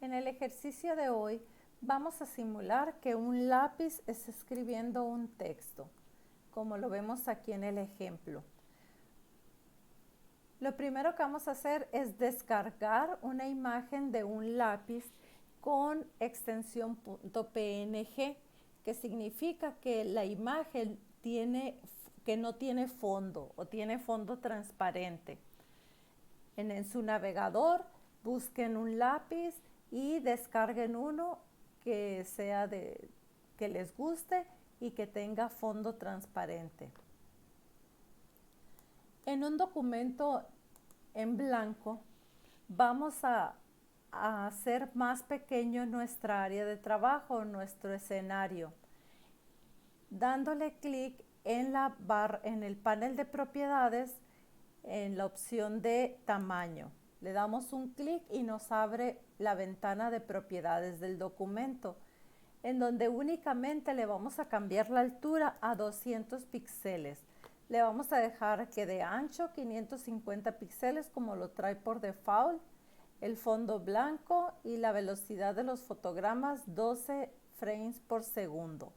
En el ejercicio de hoy vamos a simular que un lápiz está escribiendo un texto, como lo vemos aquí en el ejemplo. Lo primero que vamos a hacer es descargar una imagen de un lápiz con extensión .png, que significa que la imagen no tiene fondo o tiene fondo transparente. En su navegador busquen un lápiz y descarguen uno que que les guste y que tenga fondo transparente. En un documento en blanco vamos a hacer más pequeño nuestra área de trabajo, nuestro escenario, dándole clic en el panel de propiedades en la opción de tamaño. Le damos un clic y nos abre la ventana de propiedades del documento, en donde únicamente le vamos a cambiar la altura a 200 píxeles. Le vamos a dejar que de ancho 550 píxeles como lo trae por default, el fondo blanco y la velocidad de los fotogramas 12 frames por segundo.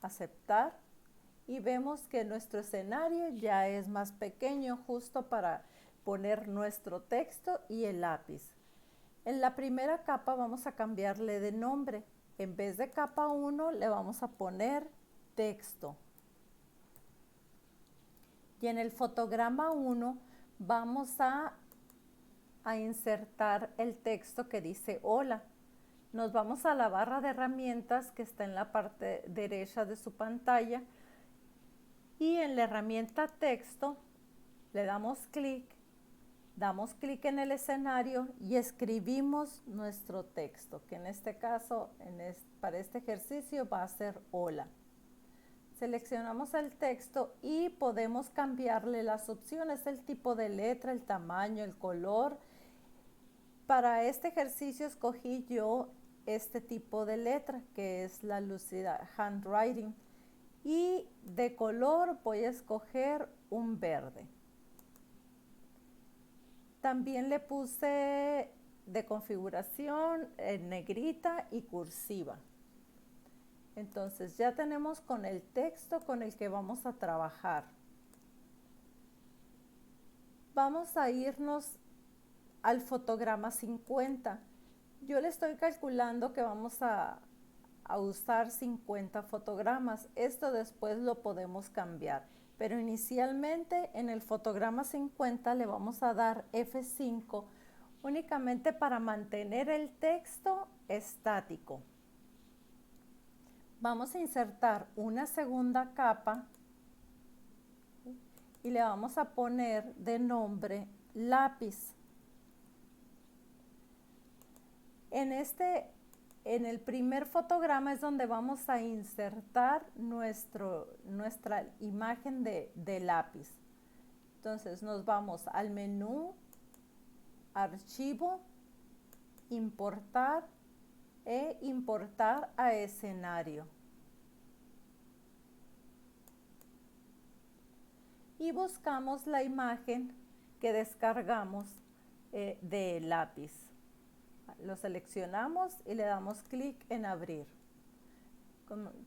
Aceptar. Y vemos que nuestro escenario ya es más pequeño, justo para poner nuestro texto y el lápiz. En la primera capa vamos a cambiarle de nombre. En vez de capa 1 le vamos a poner texto. Y en el fotograma 1 vamos a insertar el texto que dice hola. Nos vamos a la barra de herramientas que está en la parte derecha de su pantalla. Y en la herramienta texto le damos clic en el escenario y escribimos nuestro texto, que en este caso, para este ejercicio va a ser hola. Seleccionamos el texto y podemos cambiarle las opciones, el tipo de letra, el tamaño, el color. Para este ejercicio escogí yo este tipo de letra, que es la Lucida Handwriting. Y de color voy a escoger un verde. También le puse de configuración negrita y cursiva. Entonces ya tenemos con el texto con el que vamos a trabajar. Vamos a irnos al fotograma 50. Yo le estoy calculando que vamos a usar 50 fotogramas. Esto después lo podemos cambiar, pero inicialmente en el fotograma 50 le vamos a dar F5 únicamente para mantener el texto estático. Vamos a insertar una segunda capa y le vamos a poner de nombre lápiz. En el primer fotograma es donde vamos a insertar nuestra imagen de lápiz. Entonces nos vamos al menú, archivo, importar e importar a escenario. Y buscamos la imagen que descargamos de lápiz. Lo seleccionamos y le damos clic en abrir.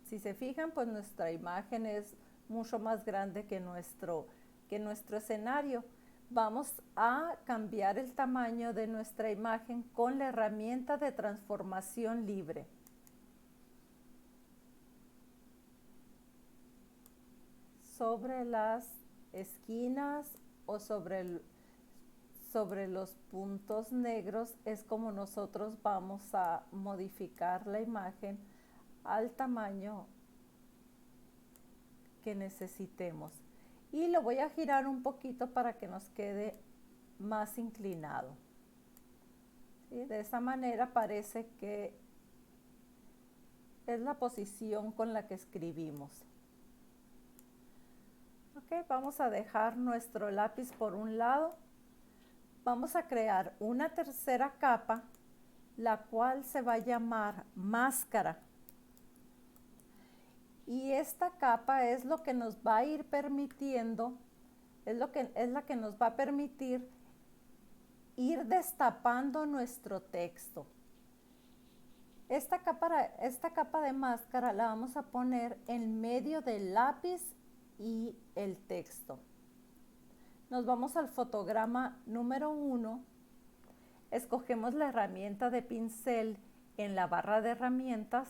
Si se fijan, pues nuestra imagen es mucho más grande que nuestro escenario. Vamos a cambiar el tamaño de nuestra imagen con la herramienta de transformación libre. Sobre las esquinas o sobre los puntos negros es como nosotros vamos a modificar la imagen al tamaño que necesitemos. Y lo voy a girar un poquito para que nos quede más inclinado. ¿Sí? De esa manera parece que es la posición con la que escribimos. Ok, vamos a dejar nuestro lápiz por un lado. Vamos a crear una tercera capa, la cual se va a llamar máscara. Y esta capa es lo que nos va a ir permitiendo, es la que nos va a permitir ir destapando nuestro texto. Esta capa de máscara la vamos a poner en medio del lápiz y el texto. Nos vamos al fotograma número 1. Escogemos la herramienta de pincel en la barra de herramientas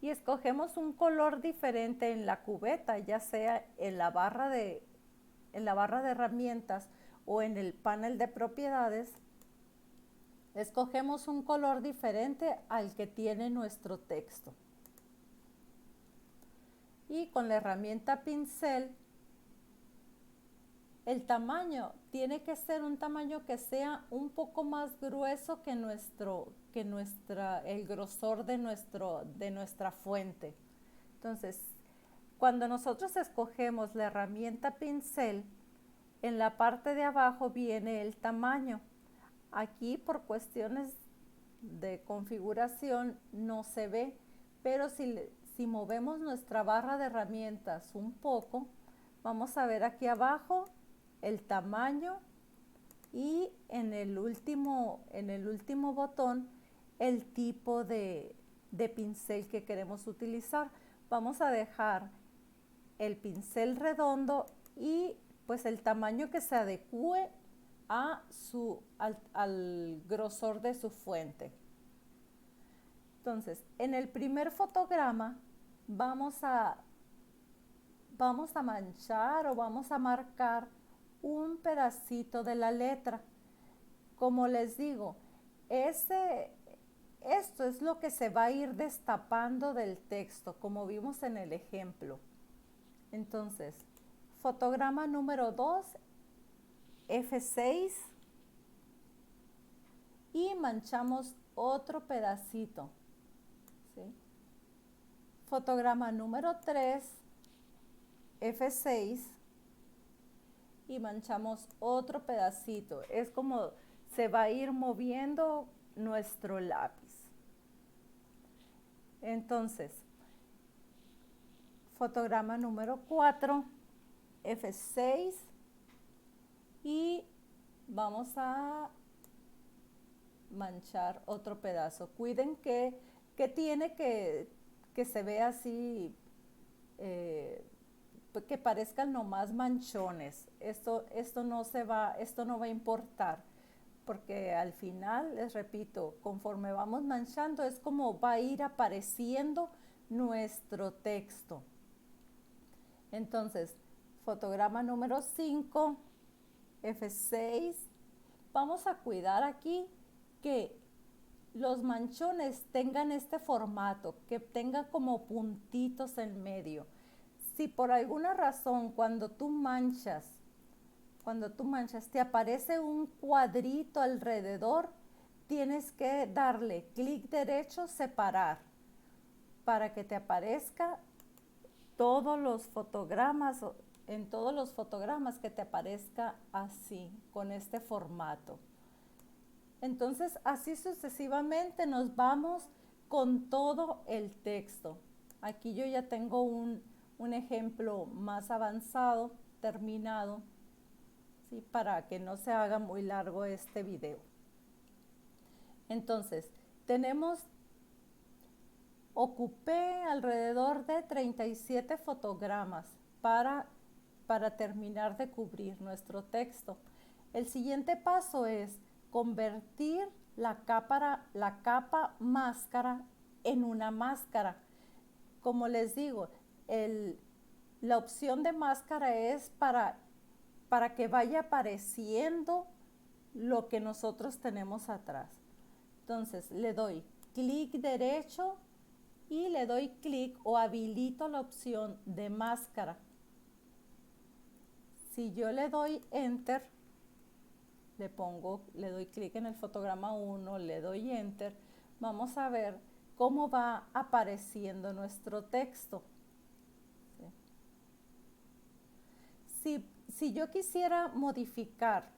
y escogemos un color diferente en la cubeta, ya sea en la barra de herramientas o en el panel de propiedades. Escogemos un color diferente al que tiene nuestro texto. Y con la herramienta pincel, el tamaño tiene que ser un tamaño que sea un poco más grueso que el grosor de nuestra fuente. Entonces, cuando nosotros escogemos la herramienta pincel, en la parte de abajo viene el tamaño. Aquí por cuestiones de configuración no se ve, pero si movemos nuestra barra de herramientas un poco, vamos a ver aquí abajo el tamaño y en el último botón el tipo de pincel que queremos utilizar. Vamos a dejar el pincel redondo y pues el tamaño que se adecue al grosor de su fuente. Entonces, en el primer fotograma vamos a manchar o vamos a marcar un pedacito de la letra. Como les digo, esto es lo que se va a ir destapando del texto, como vimos en el ejemplo. Entonces, fotograma número 2, F6, y manchamos otro pedacito, ¿sí? Fotograma número 3, F6, y manchamos otro pedacito. Es como se va a ir moviendo nuestro lápiz. Entonces, fotograma número 4, F6, y vamos a manchar otro pedazo. Cuiden que tiene que se vea así, que parezcan nomás manchones. Esto no va a importar, porque al final, les repito, conforme vamos manchando es como va a ir apareciendo nuestro texto. Entonces, fotograma número 5, F6, vamos a cuidar aquí que los manchones tengan este formato, que tengan como puntitos en medio. Si por alguna razón cuando tú manchas te aparece un cuadrito alrededor, tienes que darle clic derecho, separar, para que te aparezca en todos los fotogramas que te aparezca así, con este formato. Entonces, así sucesivamente nos vamos con todo el texto. Aquí yo ya tengo un ejemplo más avanzado, terminado, ¿sí? Para que no se haga muy largo este video. Entonces, ocupé alrededor de 37 fotogramas para terminar de cubrir nuestro texto. El siguiente paso es convertir la capa máscara en una máscara. Como les digo, la opción de máscara es para que vaya apareciendo lo que nosotros tenemos atrás. Entonces le doy clic derecho y le doy clic o habilito la opción de máscara. Si yo le doy enter, le doy clic en el fotograma 1, le doy enter, vamos a ver cómo va apareciendo nuestro texto. ¿Sí? Si yo quisiera modificar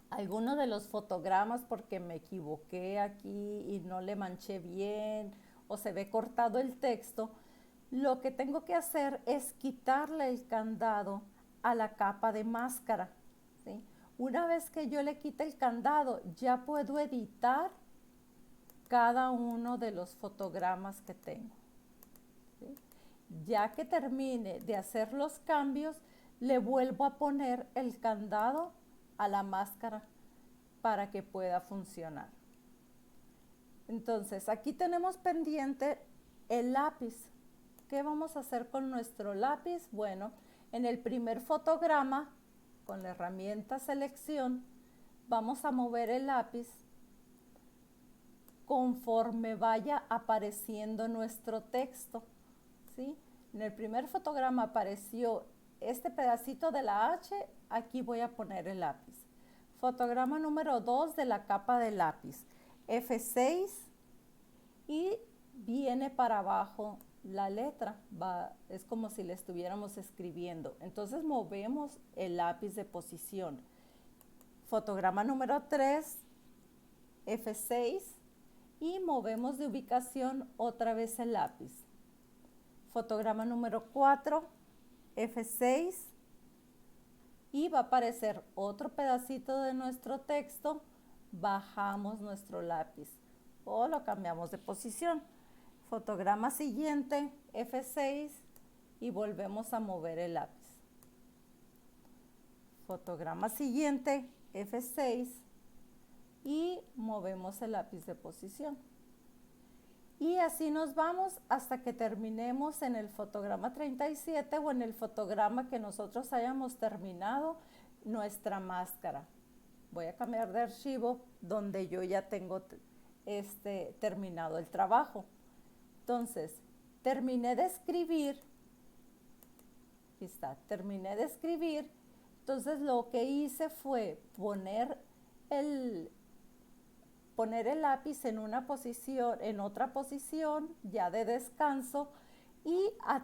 alguno de los fotogramas porque me equivoqué aquí y no le manché bien o se ve cortado el texto, lo que tengo que hacer es quitarle el candado a la capa de máscara, ¿sí? Una vez que yo le quite el candado, ya puedo editar cada uno de los fotogramas que tengo. ¿Sí? Ya que termine de hacer los cambios, le vuelvo a poner el candado a la máscara para que pueda funcionar. Entonces, aquí tenemos pendiente el lápiz. ¿Qué vamos a hacer con nuestro lápiz? Bueno, en el primer fotograma, con la herramienta selección, vamos a mover el lápiz conforme vaya apareciendo nuestro texto, ¿sí? En el primer fotograma apareció este pedacito de la H, aquí voy a poner el lápiz. Fotograma número 2 de la capa de lápiz, F6, y viene para abajo la letra, es como si le estuviéramos escribiendo. Entonces movemos el lápiz de posición. Fotograma número 3, F6, y movemos de ubicación otra vez el lápiz. Fotograma número 4, F6, y va a aparecer otro pedacito de nuestro texto, bajamos nuestro lápiz o lo cambiamos de posición. Fotograma siguiente, F6, y volvemos a mover el lápiz. Fotograma siguiente, F6, y movemos el lápiz de posición. Y así nos vamos hasta que terminemos en el fotograma 37 o en el fotograma que nosotros hayamos terminado nuestra máscara. Voy a cambiar de archivo donde yo ya tengo terminado el trabajo. Entonces, terminé de escribir. Aquí está, terminé de escribir. Entonces, lo que hice fue poner el lápiz en una posición, en otra posición ya de descanso, y a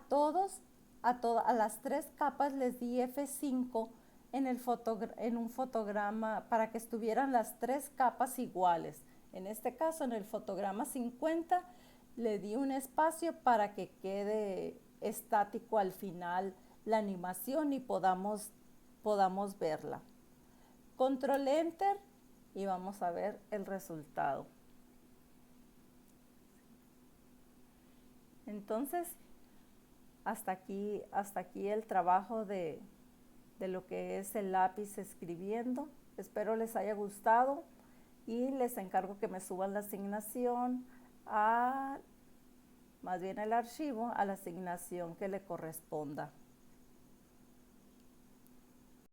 las 3 capas les di F5 en un fotograma para que estuvieran las 3 capas iguales. En este caso, en el fotograma 50, le di un espacio para que quede estático al final la animación y podamos verla. Control Enter y vamos a ver el resultado. Entonces, hasta aquí el trabajo de lo que es el lápiz escribiendo. Espero les haya gustado y les encargo que me suban la asignación más bien el archivo a la asignación que le corresponda.